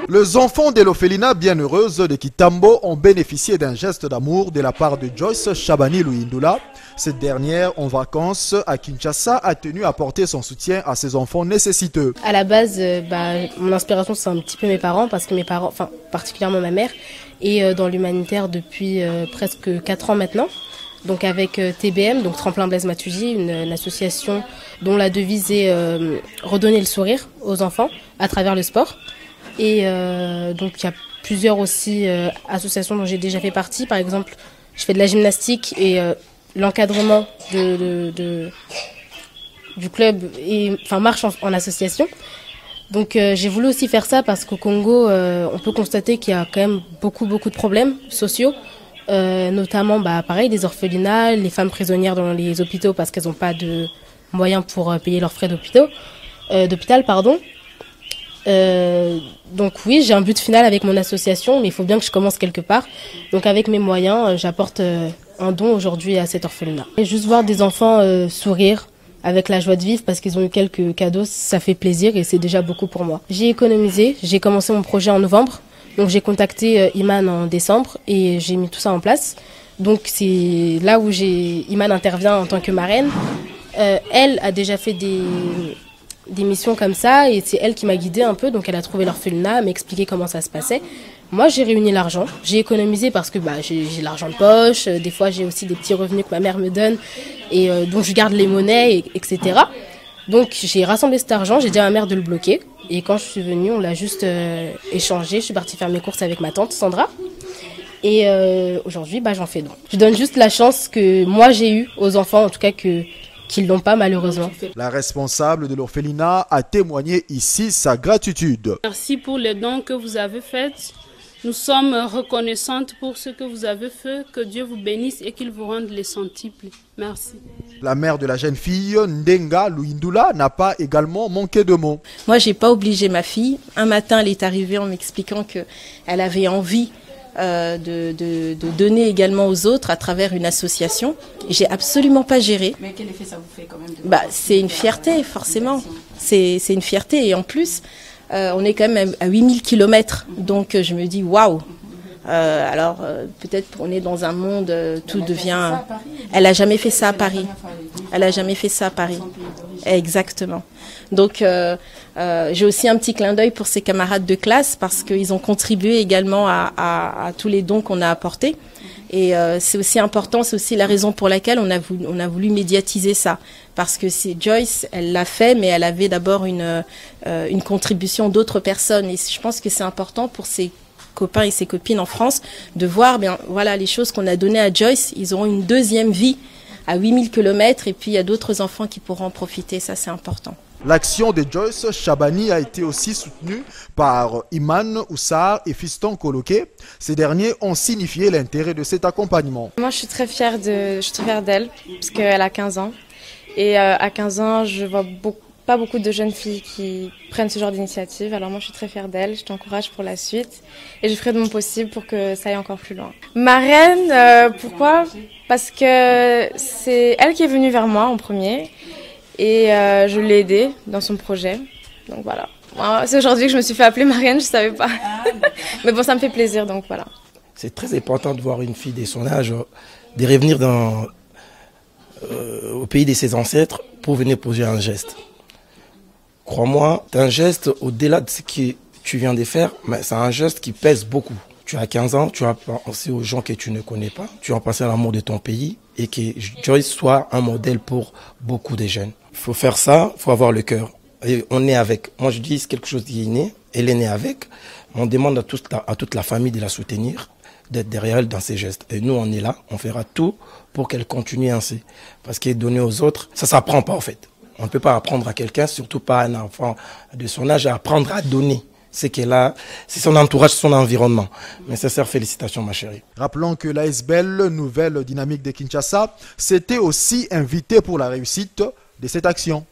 Les enfants de l'orphelinat bienheureuse de Kitambo ont bénéficié d'un geste d'amour de la part de Joyce Shabani Luindula. Cette dernière, en vacances à Kinshasa, a tenu à apporter son soutien à ses enfants nécessiteux. À la base, mon inspiration, c'est un petit peu mes parents, parce que mes parents, enfin particulièrement ma mère, est dans l'humanitaire depuis presque 4 ans maintenant. Donc avec TBM, donc Tremplin Blaise Matuidi, une association dont la devise est redonner le sourire aux enfants à travers le sport. Et donc il y a plusieurs aussi associations dont j'ai déjà fait partie. Par exemple, je fais de la gymnastique et l'encadrement du club marche en association. Donc j'ai voulu aussi faire ça parce qu'au Congo, on peut constater qu'il y a quand même beaucoup de problèmes sociaux. Notamment pareil, des orphelinats, les femmes prisonnières dans les hôpitaux parce qu'elles n'ont pas de moyens pour payer leurs frais d'hôpital. Donc oui, j'ai un but final avec mon association, mais il faut bien que je commence quelque part. Donc avec mes moyens, j'apporte un don aujourd'hui à cet orphelinat. Et juste voir des enfants sourire avec la joie de vivre parce qu'ils ont eu quelques cadeaux, ça fait plaisir et c'est déjà beaucoup pour moi. J'ai économisé, j'ai commencé mon projet en novembre. Donc j'ai contacté Iman en décembre et j'ai mis tout ça en place. Donc c'est là où Iman intervient en tant que marraine. Elle a déjà fait des missions comme ça et c'est elle qui m'a guidée un peu. Donc elle a trouvé l'orphelinat, m'a expliqué comment ça se passait. Moi j'ai réuni l'argent, j'ai économisé parce que j'ai l'argent de poche. Des fois j'ai aussi des petits revenus que ma mère me donne et dont je garde les monnaies, etc. Donc j'ai rassemblé cet argent, j'ai dit à ma mère de le bloquer. Et quand je suis venue, on l'a juste échangé. Je suis partie faire mes courses avec ma tante Sandra. Et aujourd'hui, j'en fais don. Je donne juste la chance que moi j'ai eue aux enfants, en tout cas qu'ils l'ont pas malheureusement. La responsable de l'orphelinat a témoigné ici sa gratitude. Merci pour les dons que vous avez faits. Nous sommes reconnaissantes pour ce que vous avez fait. Que Dieu vous bénisse et qu'il vous rende les centuples. Merci. La mère de la jeune fille, Ndenga Luindula, n'a pas également manqué de mots. Moi, j'ai pas obligé ma fille. Un matin, elle est arrivée en m'expliquant qu'elle avait envie de donner également aux autres à travers une association. J'ai absolument pas géré. Mais quel effet ça vous fait quand même c'est une fierté, forcément. C'est une fierté. Et en plus, on est quand même à 8000 km. Donc, je me dis, waouh! Peut-être qu'on est dans un monde, tout devient... Elle n'a jamais fait ça à Paris. Elle n'a jamais fait ça à Paris. Exactement. Donc, j'ai aussi un petit clin d'œil pour ses camarades de classe parce qu'ils ont contribué également à tous les dons qu'on a apportés. Et c'est aussi important, c'est aussi la raison pour laquelle on a voulu médiatiser ça. Parce que Joyce, elle l'a fait, mais elle avait d'abord une contribution d'autres personnes. Et je pense que c'est important pour ses copains et ses copines en France de voir les choses qu'on a données à Joyce. Ils auront une deuxième vie à 8000 km et puis il y a d'autres enfants qui pourront en profiter. Ça, c'est important. L'action de Joyce Shabani a été aussi soutenue par Iman Oussar et Fiston Koloké. Ces derniers ont signifié l'intérêt de cet accompagnement. Moi, je suis très fière d'elle parce qu'elle a 15 ans. Et à 15 ans, je vois pas beaucoup de jeunes filles qui prennent ce genre d'initiative. Alors moi, je suis très fière d'elle. Je t'encourage pour la suite. Et je ferai de mon possible pour que ça aille encore plus loin. Marraine, pourquoi ? Parce que c'est elle qui est venue vers moi en premier. Et je l'ai aidée dans son projet. Donc voilà. C'est aujourd'hui que je me suis fait appeler marraine, je ne savais pas. Mais bon, ça me fait plaisir, donc voilà. C'est très important de voir une fille de son âge de revenir au pays de ses ancêtres pour venir poser un geste. Crois-moi, c'est un geste au-delà de ce que tu viens de faire, mais c'est un geste qui pèse beaucoup. Tu as 15 ans, tu as pensé aux gens que tu ne connais pas, tu as pensé à l'amour de ton pays et que Joyce soit un modèle pour beaucoup de jeunes. Il faut faire ça, il faut avoir le cœur. Et on est avec. Moi je dis c'est quelque chose qui est né, elle est née avec. On demande à toute la famille de la soutenir, d'être derrière elle dans ses gestes. Et nous on est là, on fera tout pour qu'elle continue ainsi. Parce que donner aux autres, ça s'apprend pas en fait. On ne peut pas apprendre à quelqu'un, surtout pas à un enfant de son âge, à apprendre à donner. C'est qu'elle a, c'est son entourage, son environnement. Mais sincères félicitations, ma chérie. Rappelons que l'ASBL, nouvelle dynamique de Kinshasa, s'était aussi invitée pour la réussite de cette action.